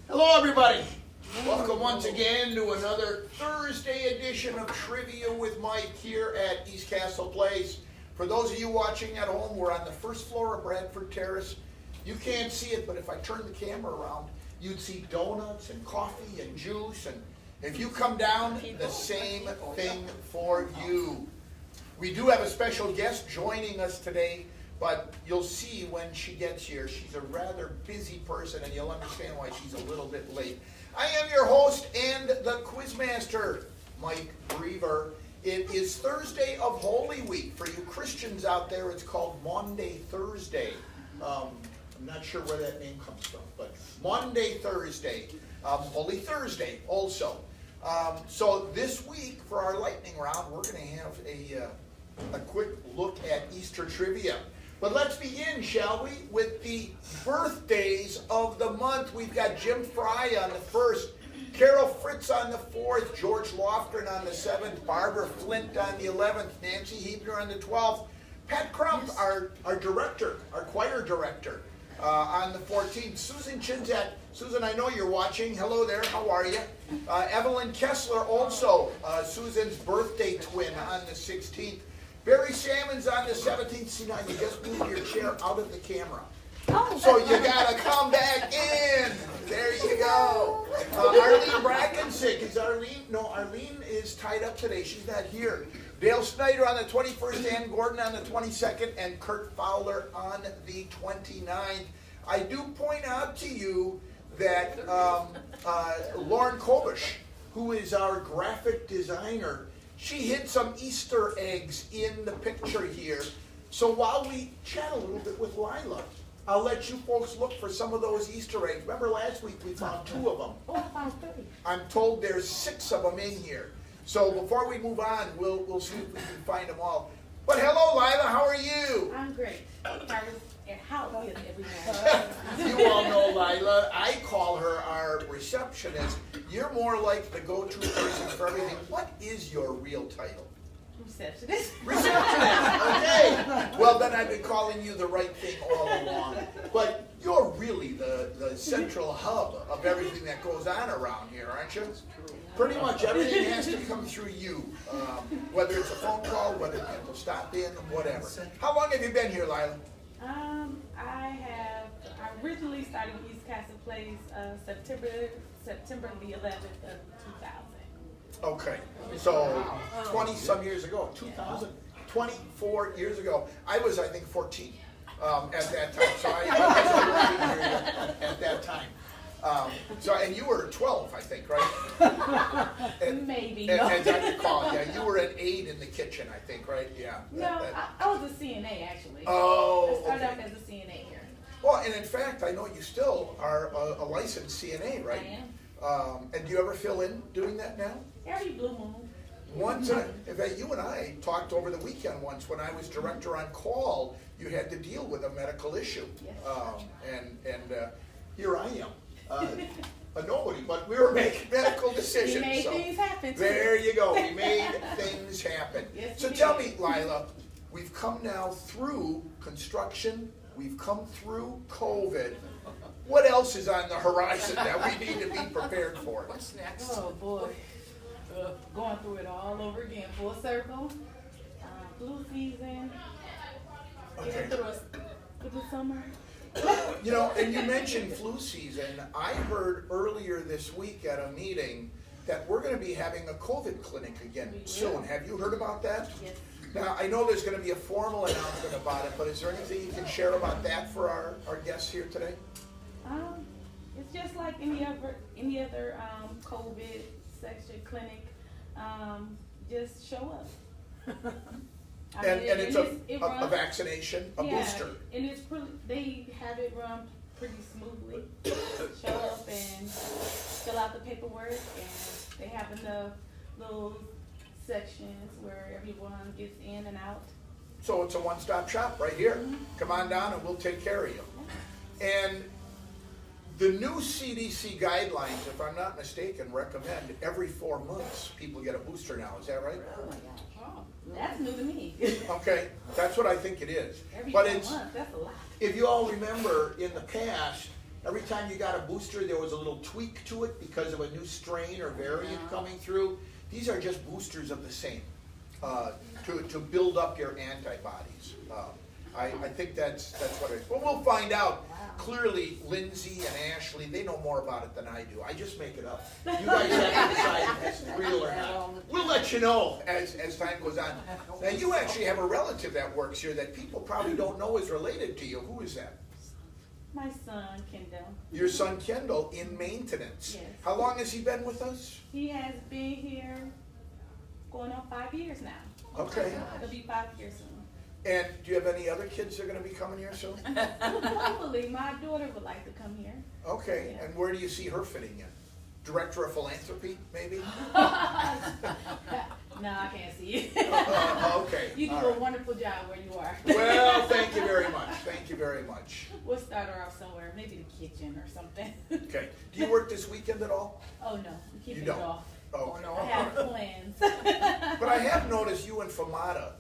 Hello, everybody. Welcome once again to another Thursday edition of Trivia with Mike here at East Castle Place. For those of you watching at home, we're on the first floor of Bradford Terrace. You can't see it, but if I turn the camera around, you'd see donuts and coffee and juice. And if you come down, the same thing for you. We do have a special guest joining us today, but you'll see when she gets here, she's a rather busy person, and you'll understand why she's a little bit late. I am your host and the Quizmaster, Mike Brever. It is Thursday of Holy Week. For you Christians out there, it's called Maundy Thursday. I'm not sure where that name comes from, but Maundy Thursday, Holy Thursday also. So this week, for our lightning round, we're going to have a quick look at Easter trivia. But let's begin, shall we, with the birthdays of the month. We've got Jim Fry on the 1st, Carol Fritz on the 4th, George Lofgren on the 7th, Barbara Flint on the 11th, Nancy Hebner on the 12th, Pat Crump, our director, our choir director, on the 14th, Susan Chinzat. Susan, I know you're watching. Hello there. How are you? Evelyn Kessler also, Susan's birthday twin, on the 16th. Barry Salmon's on the 17th. See, now you just moved your chair out of the camera. Oh. So you got to come back in. There you go. Arlene Brackensick. Is Arlene? No, Arlene is tied up today. She's not here. Dale Snyder on the 21st, Ann Gordon on the 22nd, and Kurt Fowler on the 29th. I do point out to you that Lauren Kobish, who is our graphic designer, she hid some Easter eggs in the picture here. So while we chat a little bit with Lila, I'll let you folks look for some of those Easter eggs. Remember last week we found 2 of them. Oh, I found 3. I'm told there's 6 of them in here. So before we move on, we'll see if we can find them all. But hello, Lila, how are you? I'm great. How is everyone? You all know Lila. I call her our receptionist. You're more like the go-to person for everything. What is your real title? Receptionist. Receptionist, okay. Well, then I've been calling you the right thing all along. But you're really the central hub of everything that goes on around here, aren't you? Pretty much everything has to come through you. Whether it's a phone call, whether people stop in, whatever. How long have you been here, Lila? I originally started with East Castle Place September the 11th of 2000. Okay, so 20-some years ago, 2000, 24 years ago. I was, I think, 14 at that time, so I wasn't here at that time. And you were 12, I think, right? Maybe. As I recall, yeah, you were an aide in the kitchen, I think, right? Yeah. No, I was a CNA, actually. Oh, I started off as a CNA here. Well, and in fact, I know you still are a licensed CNA, right? I am. And do you ever fill in doing that now? Every blue moon. Once, in fact, you and I talked over the weekend once when I was director on call. You had to deal with a medical issue, yes. And here I am, a nobody, but we were making medical decisions. We made things happen. Too. There you go. We made things happen. Yes, so tell me, Lila, we've come now through construction. We've come through COVID. What else is on the horizon that we need to be prepared for? What's next? Oh boy, going through it all over again, full circle. Flu season. Okay. Through the summer. You know, and you mentioned flu season. I heard earlier this week at a meeting that we're going to be having a COVID clinic again soon. Have you heard about that? Yes. Now, I know there's going to be a formal announcement about it, but is there anything you can share about that for our guests here today? It's just like any other COVID section clinic. Just show up. And it's a vaccination, a booster. And it's they have it run pretty smoothly. Show up and fill out the paperwork, and they have enough little sections where everyone gets in and out. So it's a one-stop shop right here. Mm-hmm. Come on down and we'll take care of you. And the new CDC guidelines, if I'm not mistaken, recommend every 4 months people get a booster now. Is that right? Oh my gosh. Oh, that's new to me. Okay, that's what I think it is. Every but 4 it's months, that's a lot. If you all remember in the past, Every time you got a booster, there was a little tweak to it because of a new strain or variant coming through. These are just boosters of the same, to build up your antibodies. I think that's what it is. But we'll find out. Clearly, Lindsay and Ashley, they know more about it than I do. I just make it up. You guys have to decide if it's real or not. We'll let you know as time goes on. Now, you actually have a relative that works here that people probably don't know is related to you. Who is that? My son, Kendall. Your son, Kendall, in maintenance. Yes. How long has he been with us? He has been here going on 5 years now. Okay. It'll be 5 years soon. And do you have any other kids that are going to be coming here soon? Hopefully, my daughter would like to come here. Okay. Yeah. And where do you see her fitting in? Director of philanthropy, maybe? No, I can't see it. Okay. You do All a right. wonderful job where you are. Well, thank you very much. Thank you very much. We'll start her off somewhere, maybe the kitchen or something. Okay. Do you work this weekend at all? Oh no, we keep You it don't? off. Oh, I have plans. But I have noticed you and Famata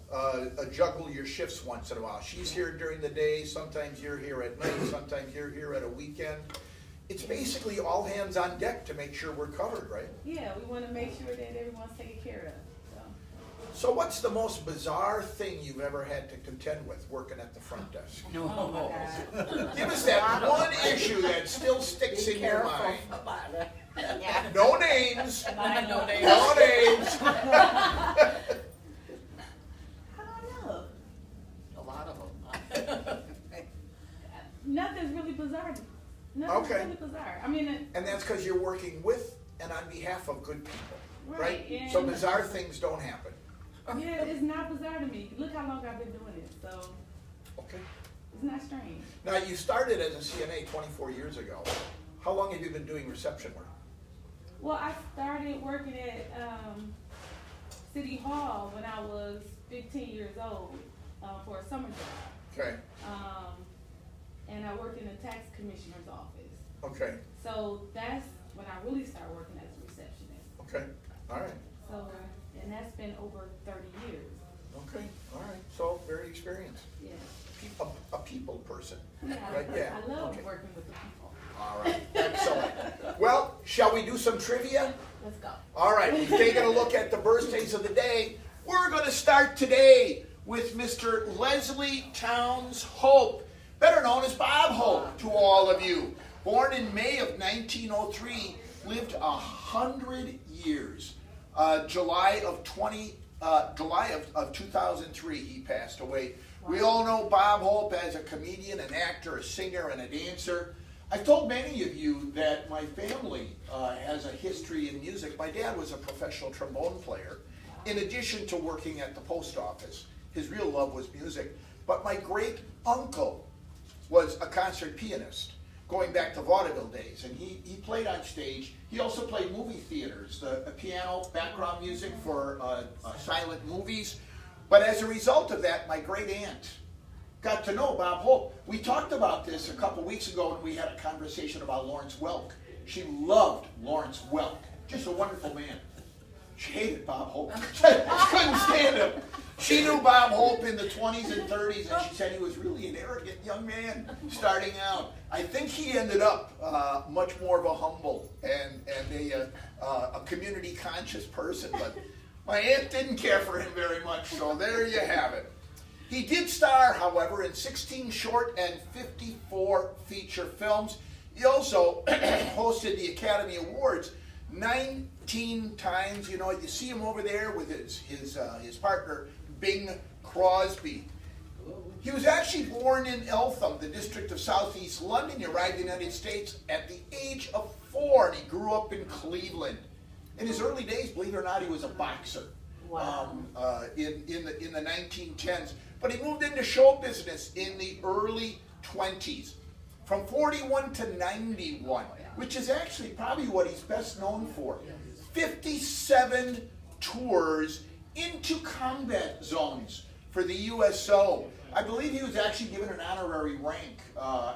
juggle your shifts once in a while. She's here during the day, sometimes you're here at night, sometimes you're here at a weekend. It's basically all hands on deck to make sure we're covered, right? Yeah, we want to make sure that everyone's taken care of. So what's the most bizarre thing you've ever had to contend with working at the front desk? Oh my God. Give us that one issue that still sticks in your mind. Yeah. No names. No names. No names. I don't know. A lot of them. Nothing's really bizarre. Nothing's Okay. really bizarre. I mean, And that's because you're working with and on behalf of good people, right? Right, and- So bizarre things don't happen. yeah, it's not bizarre to me. Look how long I've been doing it, so Okay. it's not strange. Now, you started as a CNA 24 years ago. How long have you been doing reception work? Well, I started working at City Hall when I was 15 years old for a summer job. Okay, And I worked in the tax commissioner's office. okay, So that's when I really started working as a receptionist. okay, all right, So, and that's been over 30 years. okay, all right. So, very experienced. Yeah. A people person, Yeah, right? Yeah. I love Okay. working with the people. All right, excellent. Well, shall we do some trivia? Let's go. All right, we've taken a look at the birthdays of the day. We're going to start today with Mr. Leslie Towns Hope, better known as Bob Hope to all of you. Born in May of 1903, lived 100 years. July of 2003, he passed away. We all know Bob Hope as a comedian, an actor, a singer, and a dancer. I've told many of you that my family has a history in music. My dad was a professional trombone player, in addition to working at the post office. His real love was music. But my great uncle was a concert pianist, going back to vaudeville days. And he played on stage. He also played movie theaters, the piano background music for silent movies. But as a result of that, my great aunt got to know Bob Hope. We talked about this a couple weeks ago when we had a conversation about Lawrence Welk. She loved Lawrence Welk. Just a wonderful man. She hated Bob Hope. She couldn't stand him. She knew Bob Hope in the 20s and 30s, and she said he was really an arrogant young man starting out. I think he ended up much more of a humble and a community conscious person, but my aunt didn't care for him very much, so there you have it. He did star, however, in 16 short and 54 feature films. He also hosted the Academy Awards 19 times. You know, you see him over there with his partner, Bing Crosby. He was actually born in Eltham, the district of Southeast London. He arrived in the United States at the age of 4, and he grew up in Cleveland. In his early days, believe it or not, he was a boxer. Wow. In the 1910s. But he moved into show business in the early 20s. From 41 to 91, which is actually probably what he's best known for. 57 tours into combat zones for the USO. I believe he was actually given an honorary rank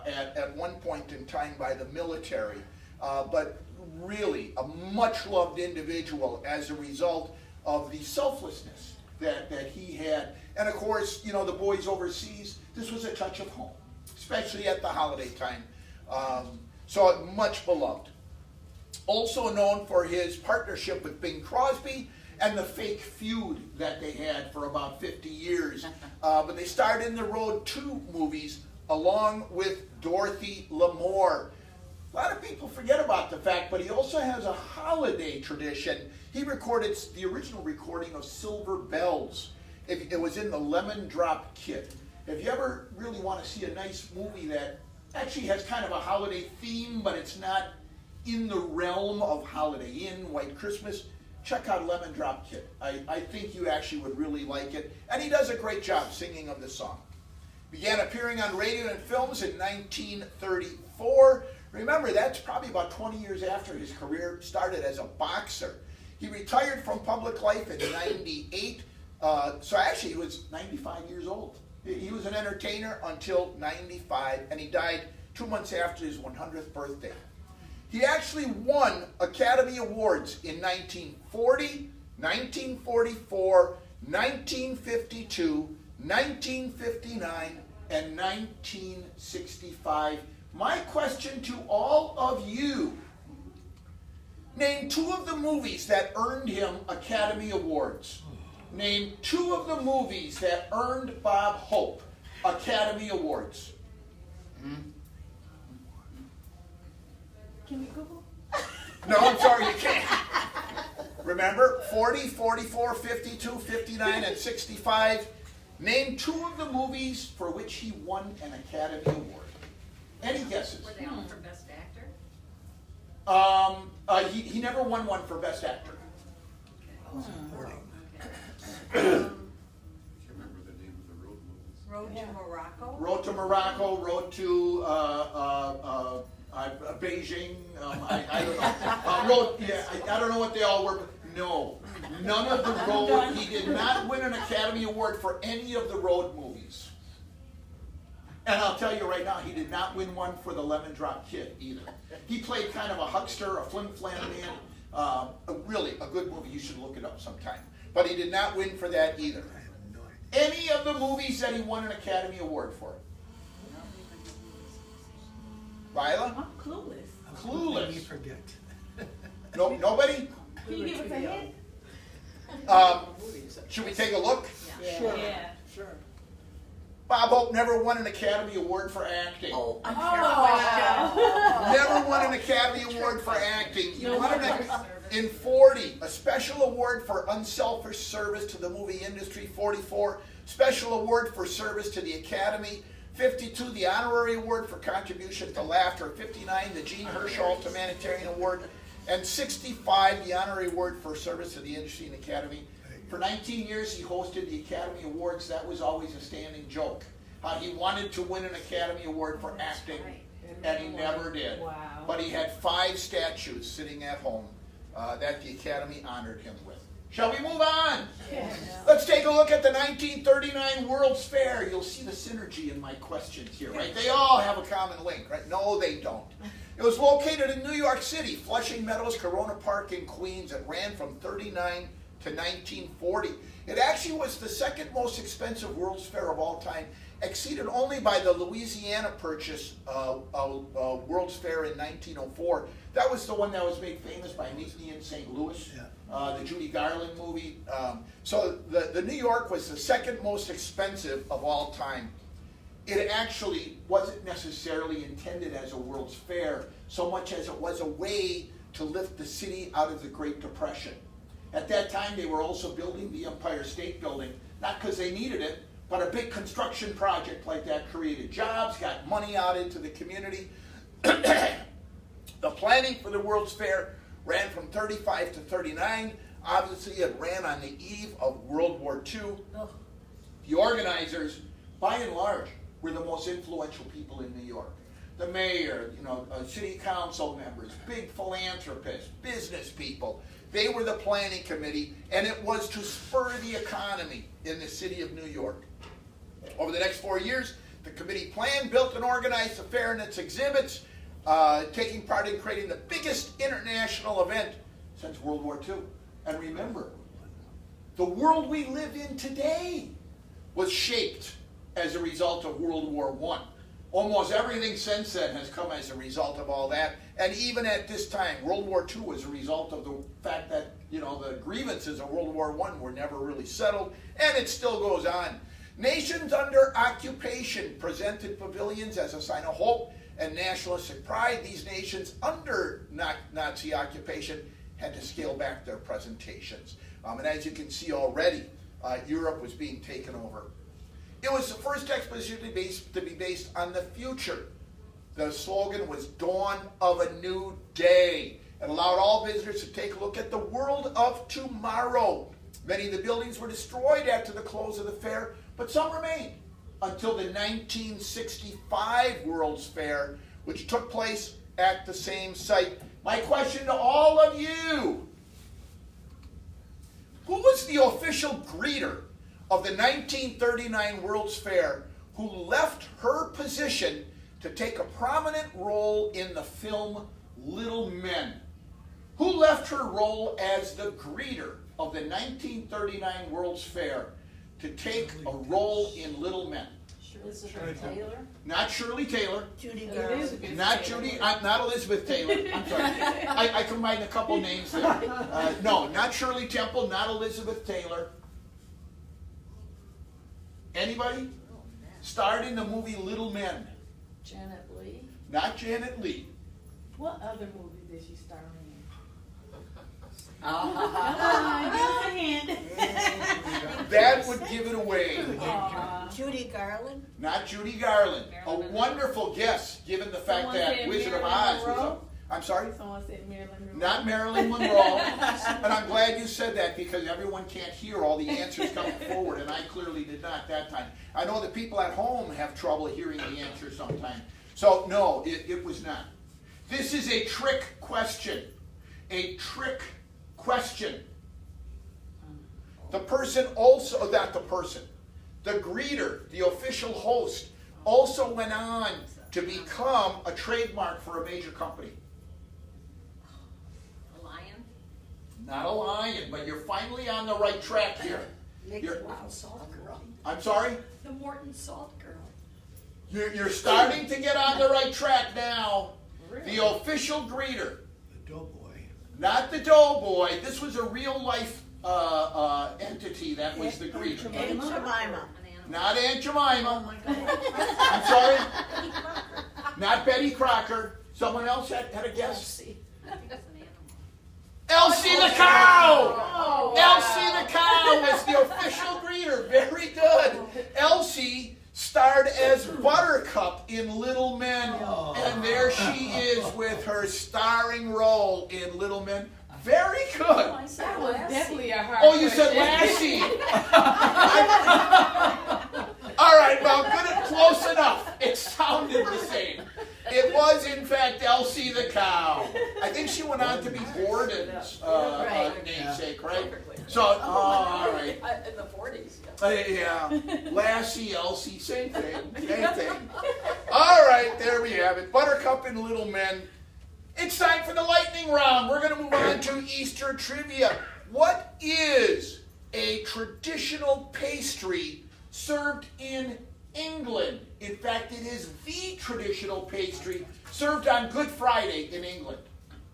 at one point in time by the military. But really a much loved individual as a result of the selflessness that he had. And of course, you know, the boys overseas, this was a touch of home, especially at the holiday time. So much beloved. Also known for his partnership with Bing Crosby and the fake feud that they had for about 50 years. But they starred in the Road 2 movies along with Dorothy Lamour. A lot of people forget about the fact, but he also has a holiday tradition. He recorded the original recording of Silver Bells. It was in the Lemon Drop Kit. If you ever really want to see a nice movie that actually has kind of a holiday theme, but it's not in the realm of Holiday Inn, White Christmas, check out Lemon Drop Kit. I think you actually would really like it. And he does a great job singing of the song. Began appearing on radio and films in 1934. Remember, that's probably about 20 years after his career started as a boxer. He retired from public life in 98. So actually, he was 95 years old. He was an entertainer until 95, and he died 2 months after his 100th birthday. He actually won Academy Awards in 1940, 1944, 1952, 1959, and 1965. My question to all of you, name 2 of the movies that earned him Academy Awards. Name 2 of the movies that earned Bob Hope Academy Awards. Can you Google? No, I'm sorry, you can't. Remember, 40, 44, 52, 59, and 65. Name 2 of the movies for which he won an Academy Award. Any guesses? Were they all for Best Actor? He never won one for Best Actor. Remember the name of the road movies? Road to Morocco? Road to Morocco, Road to Beijing. I don't know. I don't know what they all were. But no, none of the road. He did not win an Academy Award for any of the road movies. And I'll tell you right now, he did not win one for the Lemon Drop Kid either. He played kind of a huckster, a flim-flam man. Really a good movie. You should look it up sometime. But he did not win for that either. Any of the movies that he won an Academy Award for? Viola? I'm clueless. Clueless. You forget. No, nobody? Can you give us a hint? Should we take a look? Sure. Yeah. Sure. Bob Hope never won an Academy Award for acting. Oh, Oh, wow. Never won an Academy Award for acting. He No won wonder. in 40, a special award for unselfish service to the movie industry. 44, special award for service to the Academy. 52, the honorary award for contribution to laughter. 59, the Gene Herschel Humanitarian Award. And 65, the honorary award for service to the industry and Academy. For 19 years, he hosted the Academy Awards. That was always a standing joke. He wanted to win an Academy Award for acting, and he never did. Wow. But he had 5 statues sitting at home that the Academy honored him with. Shall we move on? Yeah. Let's take a look at the 1939 World's Fair. You'll see the synergy in my questions here, right? They all have a common link, right? No, they don't. It was located in New York City, Flushing Meadows, Corona Park in Queens. It ran from 1939 to 1940. It actually was the second most expensive World's Fair of all time, exceeded only by the Louisiana Purchase World's Fair in 1904. That was the one that was made famous by Meet Me in St. Louis, the Judy Garland movie. So the New York was the second most expensive of all time. It actually wasn't necessarily intended as a World's Fair so much as it was a way to lift the city out of the Great Depression. At that time, they were also building the Empire State Building, not because they needed it, but a big construction project like that created jobs, got money out into the community. The planning for the World's Fair ran from 35 to 39. Obviously, it ran on the eve of World War II. The organizers, by and large, were the most influential people in New York. The mayor, city council members, big philanthropists, business people. They were the planning committee, and it was to spur the economy in the city of New York. Over the next 4 years, the committee planned, built, and organized the fair and its exhibits, taking part in creating the biggest international event since World War II. And remember, the world we live in today was shaped as a result of World War I. Almost everything since then has come as a result of all that. And even at this time, World War II was a result of the fact that, the grievances of World War I were never really settled, and it still goes on. Nations under occupation presented pavilions as a sign of hope and nationalistic pride. These nations under Nazi occupation had to scale back their presentations. And as you can see already, Europe was being taken over. It was the first exposition to be based on the future. The slogan was Dawn of a New Day. It allowed all visitors to take a look at the world of tomorrow. Many of the buildings were destroyed after the close of the fair, but some remained until the 1965 World's Fair, which took place at the same site. My question to all of you: who was the official greeter of the 1939 World's Fair who left her position to take a prominent role in the film Little Men? Who left her role as the greeter of the 1939 World's Fair to take a role in Little Men? Elizabeth Taylor? Not Shirley Taylor. Judy Elizabeth Garland? Not Taylor. Judy, not Elizabeth Taylor. I'm sorry. I combined a couple names there. No, not Shirley Temple, not Elizabeth Taylor. Anybody? Starred in the movie Little Men. Janet Leigh? Not Janet Leigh. What other movie did she star in? Ah. Give us a hint. That would give it away. Aw. Judy Garland? Not Judy Garland. A Marilyn wonderful guess, given the fact Someone that said Wizard of Marilyn Oz was Monroe? up. I'm sorry? Someone said Marilyn Monroe. Not Marilyn Monroe. And I'm glad you said that because everyone can't hear all the answers coming forward, and I clearly did not that time. I know that people at home have trouble hearing the answer sometimes. So, no, it was not. This is a trick question. A trick question. The person also, not the person, the greeter, the official host, also went on to become a trademark for a major company. A lion? Not a lion, but you're finally on the right track here. You're- Morton Salt Girl? I'm sorry? The Morton Salt Girl? You're starting to get on the right track now. The official greeter. The doughboy. Not the doughboy. This was a real life entity that was the greeter. Aunt Jemima? An animal? Not Aunt Oh Jemima. my God. I'm sorry. Not Betty Crocker. Someone else had a guess? Elsie. I think it's an animal. Elsie the cow! Oh, Elsie the cow was the official greeter. Very good. Elsie starred as Buttercup in Little Men, and there she is with her starring role in Little Men. Very good. I said That was Lassie. definitely a hard Oh, you said question. Lassie. All right, well, good, close enough. It sounded the same. It was, in fact, Elsie the cow. I think she went on to be Borden's Right. namesake, right? So, all right. In the 40s, Yeah, Lassie, Elsie, same thing, same thing. All right, there we have it. Buttercup and Little Men. It's time for the lightning round. We're going to move on to Easter trivia. What is a traditional pastry served in England? In fact, it is the traditional pastry served on Good Friday in England.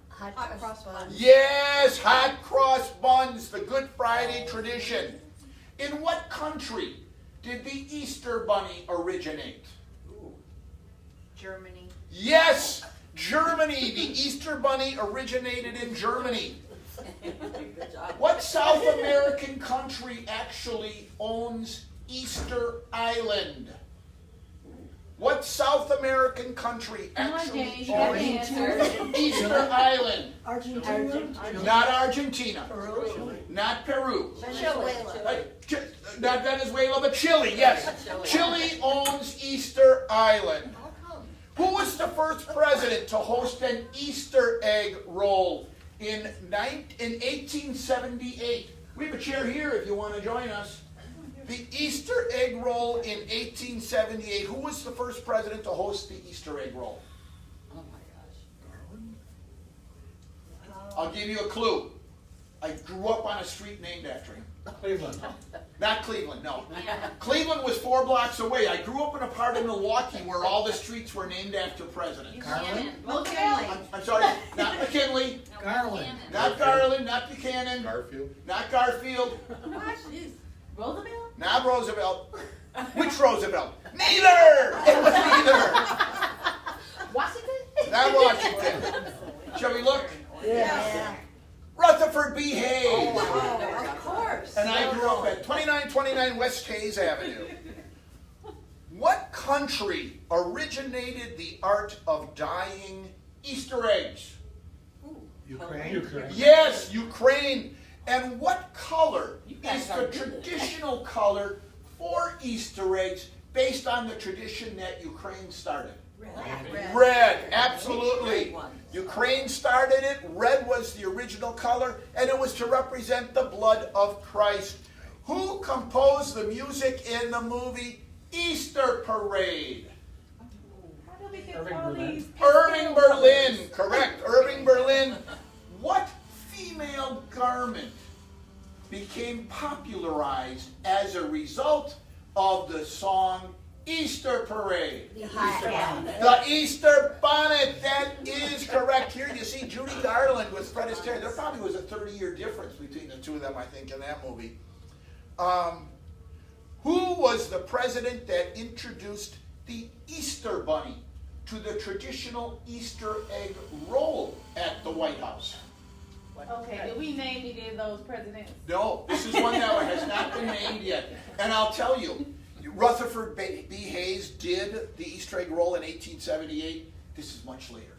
Hot cross buns. Yes, hot cross buns, the Good Friday tradition. In what country did the Easter Bunny originate? Germany. Yes, Germany. The Easter Bunny originated in Germany. Good job. What South American country actually owns Easter Island? What South American country Come on, actually James, you got the owns answer. Easter Island? Argentina. Not Argentina. Peru. Not Peru. Venezuela. Not Venezuela, but Chile, yes. Chile owns Easter Island. How come? Who was the first president to host an Easter egg roll in 1878? We have a chair here if you want to join us. The Easter egg roll in 1878. Who was the first president to host the Easter egg roll? Oh my gosh. I'll give you a clue. I grew up on a street named after him. Cleveland. Not Cleveland, no. Yeah. Cleveland was 4 blocks away. I grew up in a part of Milwaukee where all the streets were named after presidents. Garland? McKinley. I'm sorry, not McKinley, No, Garland. Buchanan. not Garland, not Buchanan, Garfield? not Garfield, What? Roosevelt? not Roosevelt. Which Roosevelt? Neither! It was neither. Washington? Not Washington. Shall we look? Yeah. Rutherford B. Hayes. Oh, of course. And I grew up at 2929 West Hayes Avenue. What country originated the art of dyeing Easter eggs? Ukraine? Yes, Ukraine. And what color You guys is are the good. traditional color for Easter eggs based on the tradition that Ukraine started? Red, absolutely. Red one. Ukraine started it. Red was the original color, and it was to represent the blood of Christ. Who composed the music in the movie Easter Parade? How do we get Irving all Berlin. these Irving pastel Berlin, colors? correct. Irving Berlin. What female garment became popularized as a result of the song Easter Parade? The Easter bonnet, that is correct. Here you see Judy Garland with Fred Astaire. There probably was a 30-year difference between the two of them, I think, in that movie. Who was the president that introduced the Easter Bunny to the traditional Easter egg roll at the White House? Okay, did we name any of those presidents? No, this is one that has not been named yet. And I'll tell you, Rutherford B. Hayes did the Easter egg roll in 1878. This is much later.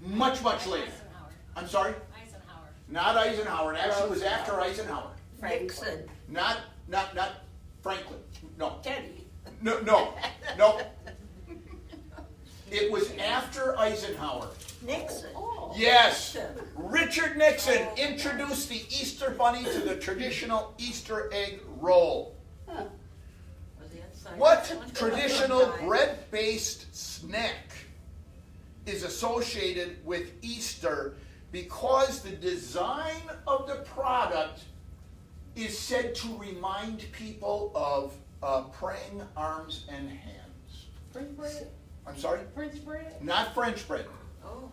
Much, much later. Eisenhower. I'm sorry? Eisenhower. Not Eisenhower. It actually was after Eisenhower. Nixon. Not Franklin. No. Teddy. No. It was after Eisenhower. Nixon. Yes. Richard Nixon introduced the Easter Bunny to the traditional Easter egg roll. Was he inside? What traditional bread-based snack is associated with Easter because the design of the product is said to remind people of praying arms and hands? French bread? I'm sorry? French bread? Not French bread. Oh,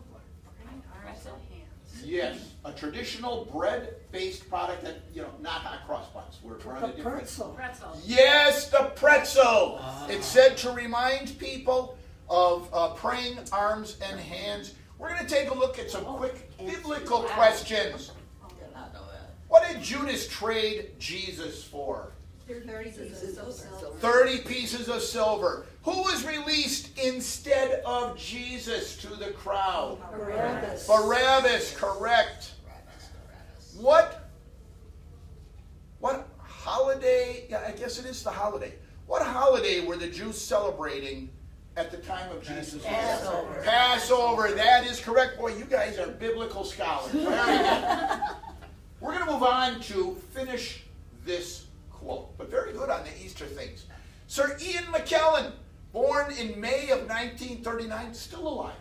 Arms and hands. Yes, a traditional bread-based product that, not hot cross buns. We're on a different... Pretzel. Yes, the pretzel. It's said to remind people of praying arms and hands. We're going to take a look at some quick biblical questions. did not know that. What did Judas trade Jesus for? 30 pieces of silver. 30 pieces of silver. Who was released instead of Jesus to the crowd? Barabbas, correct. What holiday, yeah, I guess it is the holiday. What holiday were the Jews celebrating at the time of Jesus' Passover. Passover, that is correct. Boy, you guys are biblical scholars. Very good. We're going to move on to finish this quote, but very good on the Easter things. Sir Ian McKellen, born in May of 1939, still alive.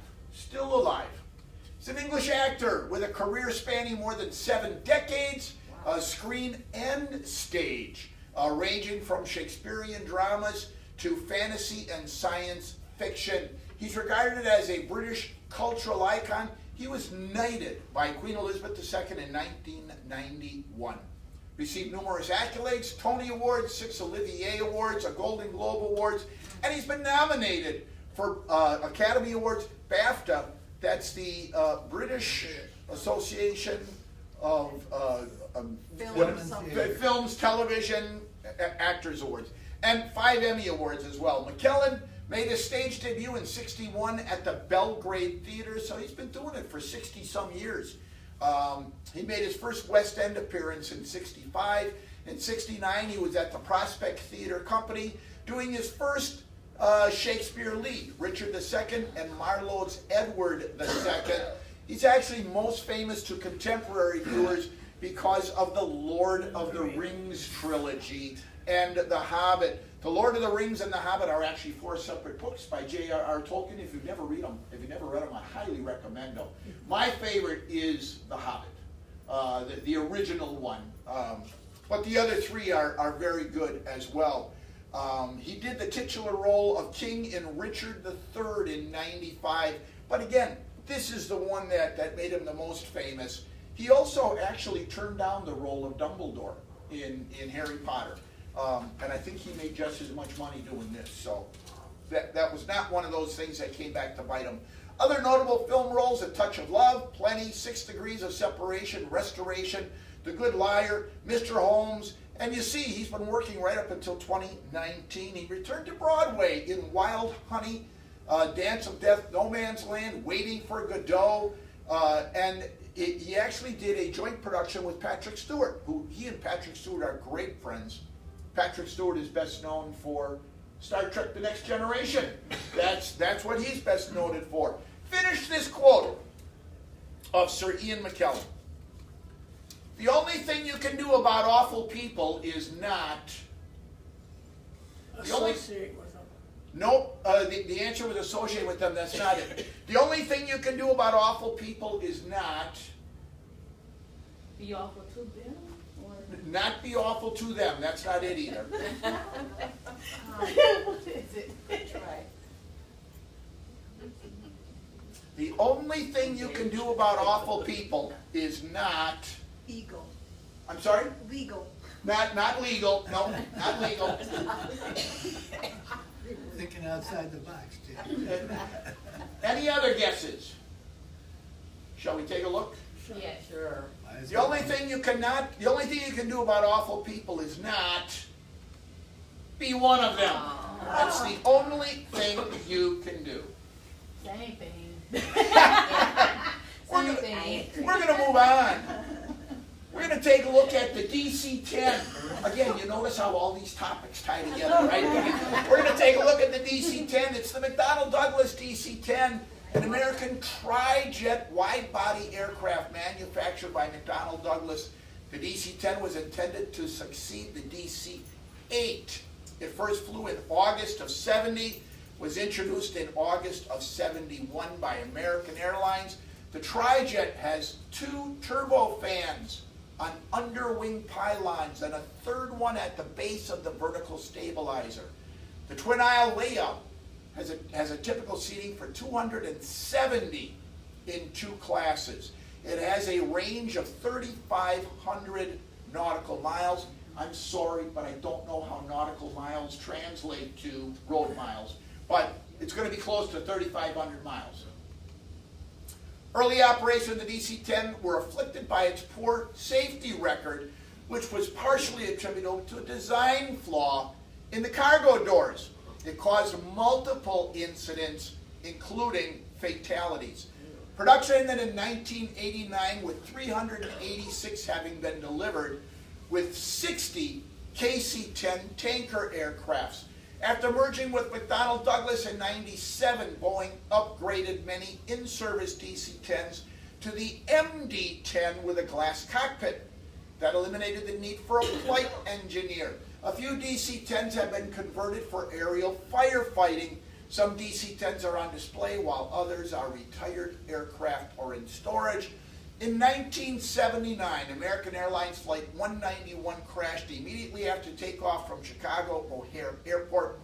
He's an English actor with a career spanning more than 7 decades, screen and stage, ranging from Shakespearean dramas to fantasy and science fiction. He's regarded as a British cultural icon. He was knighted by Queen Elizabeth II in 1991. Received numerous accolades, Tony Awards, 6 Olivier Awards, a Golden Globe Awards, and he's been nominated for Academy Awards, BAFTA, that's the British Association of Films, Television, Actors Awards, and 5 Emmy Awards as well. McKellen made his stage debut in '61 at the Belgrade Theater, so he's been doing it for 60-some years. He made his first West End appearance in '65. In '69, he was at the Prospect Theater Company doing his first Shakespeare lead, Richard II and Marlowe's Edward II. He's actually most famous to contemporary viewers because of the Lord of the Rings trilogy and The Hobbit. The Lord of the Rings and The Hobbit are actually 4 separate books by J.R.R. Tolkien. If you've never read them, I highly recommend them. My favorite is The Hobbit, the original one. but the other three are very good as well. He did the titular role of King in Richard III in '95, but again, this is the one that made him the most famous. He also actually turned down the role of Dumbledore in Harry Potter, and I think he made just as much money doing this, so that was not one of those things that came back to bite him. Other notable film roles: A Touch of Love, Plenty, 6 Degrees of Separation, Restoration, The Good Liar, Mr. Holmes, and you see he's been working right up until 2019. He returned to Broadway in Wild Honey, Dance of Death, No Man's Land, Waiting for Godot, and he actually did a joint production with Patrick Stewart, who he and Patrick Stewart are great friends. Patrick Stewart is best known for Star Trek The Next Generation. That's what he's best noted for. Finish this quote of Sir Ian McKellen. The only thing you can do about awful people is not... Associate with them. Nope, the answer was associated with them, that's not it. The only thing you can do about awful people is not... Be awful to them? Or... Not be awful to them, that's not it either. What is it? That's right. The only thing you can do about awful people is not... Eagle. I'm sorry? Legal. Not legal, no, not legal. Thinking outside the box, Jim. Any other guesses? Shall we take a look? Yeah, sure. The only thing you can do about awful people is not be one of them. That's the only thing you can do. Same thing. We're Same gonna- thing. We're going to move on. We're going to take a look at the DC-10. Again, you notice how all these topics tie together, right? We're going to take a look at the DC-10. It's the McDonnell Douglas DC-10, an American tri-jet wide-body aircraft manufactured by McDonnell Douglas. The DC-10 was intended to succeed the DC-8. It first flew in August of '70, was introduced in August of '71 by American Airlines. The tri-jet has 2 turbofans on underwing pylons and a third one at the base of the vertical stabilizer. The twin aisle layout has a typical seating for 270 in 2 classes. It has a range of 3,500 nautical miles. I'm sorry, but I don't know how nautical miles translate to road miles, but it's going to be close to 3,500 miles. Early operation of the DC-10 were afflicted by its poor safety record, which was partially attributable to a design flaw in the cargo doors. It caused multiple incidents, including fatalities. Production ended in 1989 with 386 having been delivered, with 60 KC-10 tanker aircrafts. After merging with McDonnell Douglas in '97, Boeing upgraded many in-service DC-10s to the MD-10 with a glass cockpit. That eliminated the need for a flight engineer. A few DC-10s have been converted for aerial firefighting. Some DC-10s are on display while others are retired aircraft or in storage. In 1979, American Airlines Flight 191 crashed immediately after takeoff from Chicago O'Hare Airport.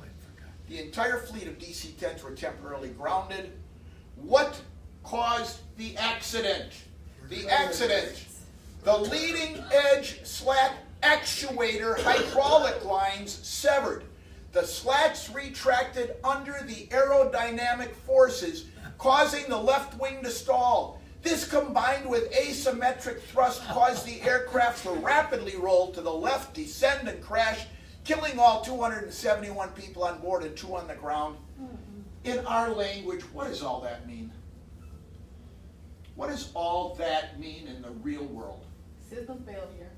The entire fleet of DC-10s were temporarily grounded. What caused the accident? The accident. The leading edge slat actuator hydraulic lines severed. The slats retracted under the aerodynamic forces, causing the left wing to stall. This, combined with asymmetric thrust, caused the aircraft to rapidly roll to the left, descend, and crash, killing all 271 people on board and 2 on the ground. In our language, what does all that mean? What does all that mean in the real world? System failure.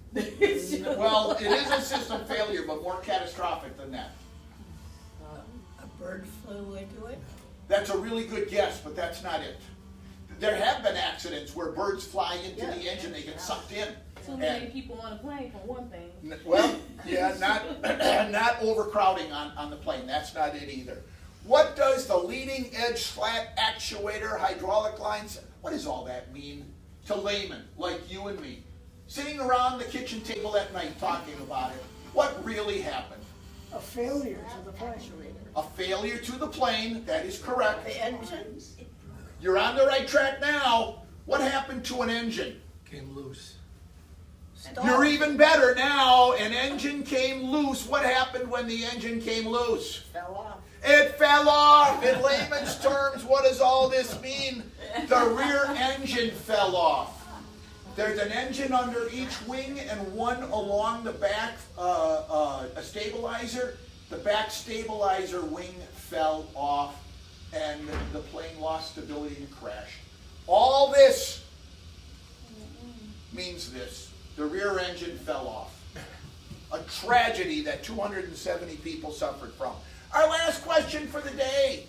Well, it is a system failure, but more catastrophic than that. A bird flew into it? That's a really good guess, but that's not it. There have been accidents where birds fly into the engine, they get sucked in. Too many people on a plane for one thing. Well, yeah, not overcrowding on the plane. That's not it either. What does the leading edge slat actuator hydraulic lines, what does all that mean to laymen like you and me? sitting around the kitchen table at night talking about it. What really happened? A failure to the plane. A failure to the plane, that is correct. The engine? You're on the right track now. What happened to an engine? Came loose. Stalled. You're even better now. An engine came loose. What happened when the engine came loose? Fell off. It fell off. In layman's terms, what does all this mean? The rear engine fell off. There's an engine under each wing and one along the back, a stabilizer. The back stabilizer wing fell off and the plane lost stability and crashed. All this means this. The rear engine fell off. A tragedy that 270 people suffered from. Our last question for the day.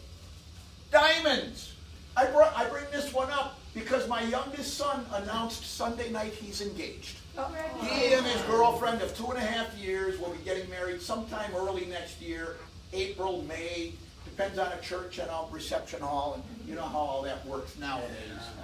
Diamonds. I bring this one up because my youngest son announced Sunday night he's engaged. He and his girlfriend of 2.5 years will be getting married sometime early next year, April, May. Depends on a church and a reception hall, and you know how all that works nowadays.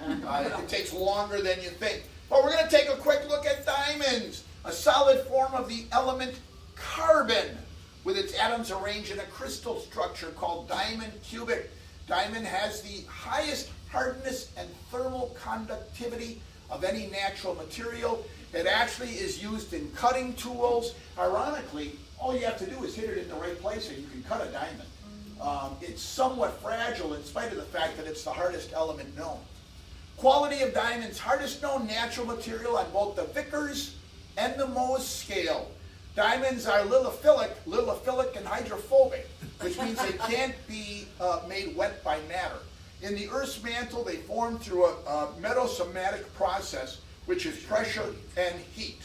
It takes longer than you think. But we're going to take a quick look at diamonds, a solid form of the element carbon, with its atoms arranged in a crystal structure called diamond cubic. Diamond has the highest hardness and thermal conductivity of any natural material. It actually is used in cutting tools. Ironically, all you have to do is hit it in the right place and you can cut a diamond. It's somewhat fragile in spite of the fact that it's the hardest element known. Quality of diamonds, hardest known natural material on both the Vickers and the Mohs scale. Diamonds are lilophilic and hydrophobic, which means they can't be made wet by matter. In the Earth's mantle, they form through a metasomatic process, which is pressure and heat.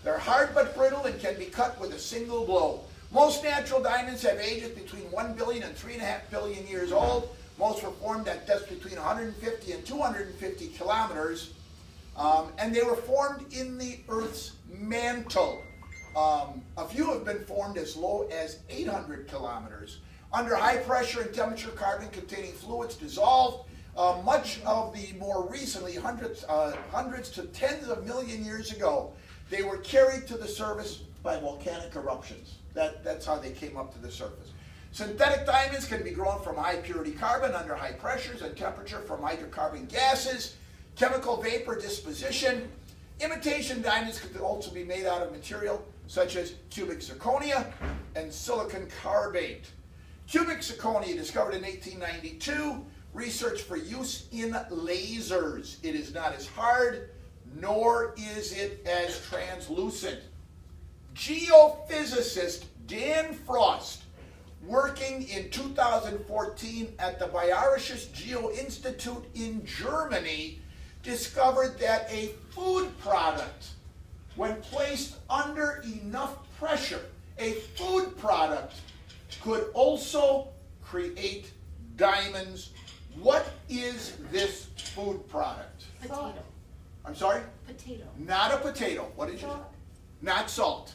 They're hard but brittle and can be cut with a single blow. Most natural diamonds have ages between 1 billion and 3.5 billion years old. Most were formed at depths between 150 and 250 kilometers. And they were formed in the Earth's mantle. A few have been formed as low as 800 kilometers. Under high pressure and temperature, carbon-containing fluids dissolved. Much of the more recently, hundreds to tens of million years ago, they were carried to the surface by volcanic eruptions. That's how they came up to the surface. Synthetic diamonds can be grown from high purity carbon under high pressures and temperature from hydrocarbon gases, chemical vapor disposition. Imitation diamonds could also be made out of material such as cubic zirconia and silicon carbide. Cubic zirconia, discovered in 1892, research for use in lasers. It is not as hard, nor is it as translucent. Geophysicist Dan Frost, working in 2014 at the Bayerisches Geo Institute in Germany, discovered that a food product, when placed under enough pressure, a food product could also create diamonds. What is this food product? Potato. I'm sorry? Potato. Not a potato. What did you say? Salt. Not salt.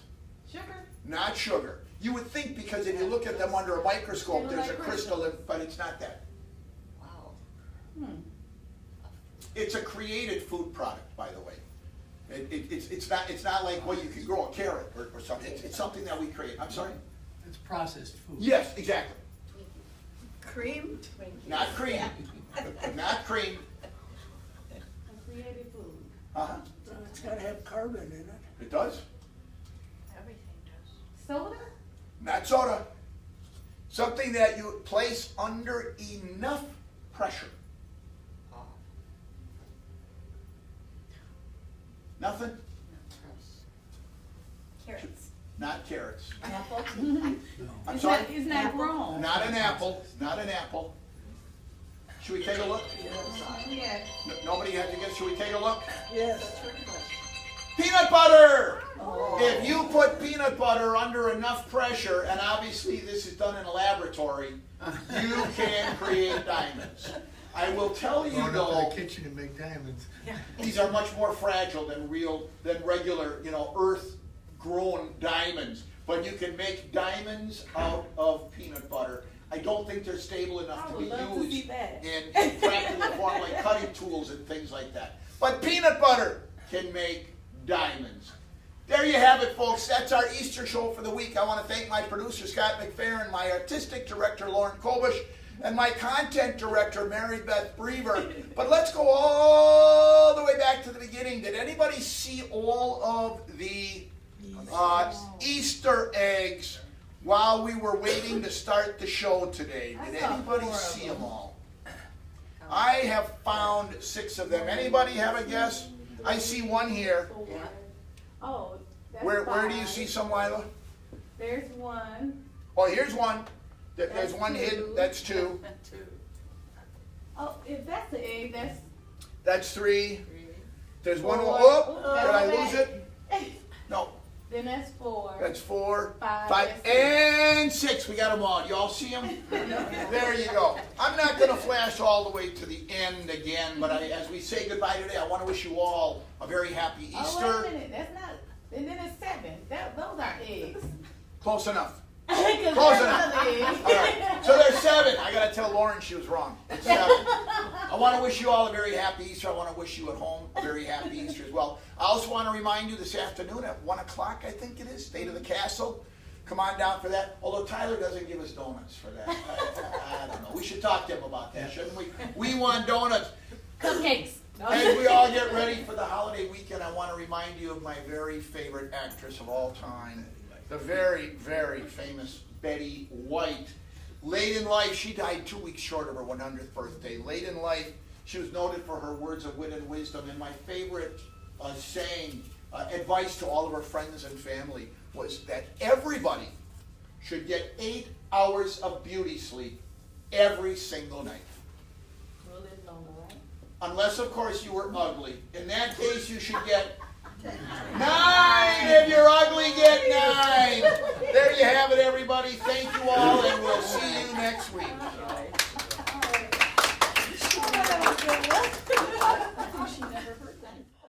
Sugar. Not sugar. You would think because if you look at them under a microscope, there's a crystal, but it's not that. Wow. It's a created food product, by the way. It's not like, well, you can grow a carrot or something. It's something that we create. I'm sorry? It's processed food. Yes, exactly. Cream? Not cream. Not cream. Created food. Uh-huh. It's gotta have carbon in it. It does. Everything does. Soda? Not soda. Something that you place under enough pressure. Nothing? Carrots. Not carrots. Apple? No. I'm It's sorry? not, it's not grown. Not an apple. Not an apple. Should we take a look? Yeah. Nobody had to guess. Should we take a look? Yes. Peanut butter! Oh. If you put peanut butter under enough pressure, and obviously this is done in a laboratory, you can create diamonds. I will tell you Going up though, to the kitchen and make diamonds. these are much more fragile than regular, earth-grown diamonds. But you can make diamonds out of peanut butter. I don't think they're stable enough I to would be love to see used that. in practical form like cutting tools and things like that. But peanut butter can make diamonds. There you have it, folks. That's our Easter show for the week. I want to thank my producer, Scott McFerrin, my artistic director, Lauren Kobish, and my content director, Mary Beth Brever. But let's go all the way back to the beginning. Did anybody see all of the Easter eggs while we were waiting to start the show today? Did anybody see them all? I have found 6 of them. Anybody have a guess? I see one here. Yeah. Oh, that's Where do you 5. see some, Lila? There's 1. Oh, here's one. There's That's one 2. hidden. That's 2. Oh, if that's the egg, that's That's 3. There's one more. 4. Oh, did I That's lose it? No. Then that's 4. That's 4, 5, 5, that's 6. and 6. We got them all. You all see them? There you go. I'm not going to flash all the way to the end again, but as we say goodbye today, I want to wish you all a very happy Easter. Oh, wait a minute. That's not. And then it's 7. Those aren't eggs. Close enough. 'Cause Close there's enough. another egg. All right. So there's 7. I got to tell Lauren she was wrong. It's 7. I want to wish you all a very happy Easter. I want to wish you at home a very happy Easter as well. I also want to remind you this afternoon at 1 o'clock, I think it is, State of the Castle. Come on down for that. Although Tyler doesn't give us donuts for that. I don't know. We should talk to him about that, shouldn't we? We want donuts. Cupcakes. As we all get ready for the holiday weekend, I want to remind you of my very favorite actress of all time, the very, very famous Betty White. Late in life, she died 2 weeks short of her 100th birthday. Late in life, she was noted for her words of wit and wisdom. And my favorite saying, advice to all of her friends and family was that everybody should get 8 hours of beauty sleep every single night. Rule is longer, right? Unless, of course, you were ugly. In that case, you should get 9. If you're ugly, get 9. There you have it, everybody. Thank you all, and we'll see you next week.